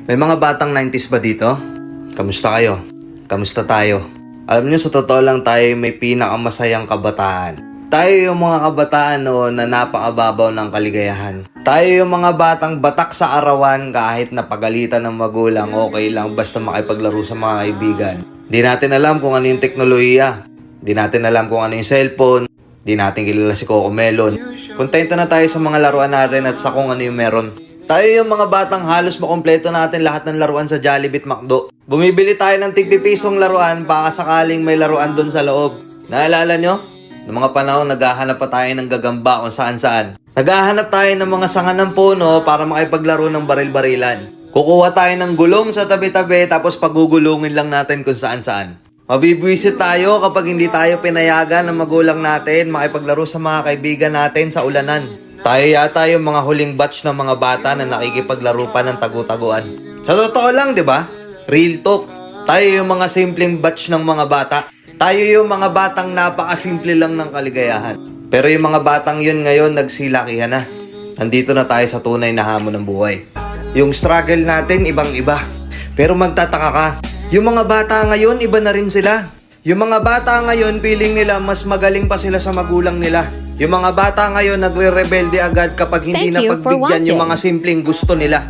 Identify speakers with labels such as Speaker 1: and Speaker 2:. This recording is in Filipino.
Speaker 1: May mga batang 90s ba dito? Kamusta kayo? Kamusta tayo? Alam nyo, sa totoo lang tayo may pinakamasayang kabataan. Tayo yung mga kabataan noon na napakababaw ng kaligayahan. Tayo yung mga batang batak sa arawan kahit napagalitan ng magulang, okay lang basta makipaglaro sa mga kaibigan. Di natin alam kung ano yung teknolohiya. Di natin alam kung ano yung cellphone. Di natin kilala si Coco Melon. Kontento na tayo sa mga laruan natin at sa kung ano yung meron. Tayo yung mga batang halos makompleto natin lahat ng laruan sa Jollibee at McDo. Bumibili tayo ng tig-pipisong laruan baka sakaling may laruan doon sa loob. Naalala nyo? Noong mga panahon, naghahanap pa tayo ng gagamba kung saan-saan. Naghahanap tayo ng mga sanga ng puno para makipaglaro ng baril-barilan. Kukuha tayo ng gulong sa tabi-tabi tapos pagugulungin lang natin kung saan-saan. Mabibwisit tayo kapag hindi tayo pinayagan ng magulang natin makipaglaro sa mga kaibigan natin sa ulanan. Tayo yata yung mga huling batch ng mga bata na nakikipaglaro pa ng tagu-taguan. Sa totoo lang, di ba? Real talk. Tayo yung mga simpleng batch ng mga bata. Tayo yung mga batang napakasimple lang ng kaligayahan. Pero yung mga batang yun ngayon nagsilakihan na. Nandito na tayo sa tunay na hamon ng buhay. Yung struggle natin ibang-iba. Pero magtataka ka, yung mga bata ngayon iba na rin sila. Yung mga bata ngayon feeling nila mas magaling pa sila sa magulang nila. Yung mga bata ngayon nagre-rebelde agad kapag hindi na pagbigyan yung mga simpleng gusto nila.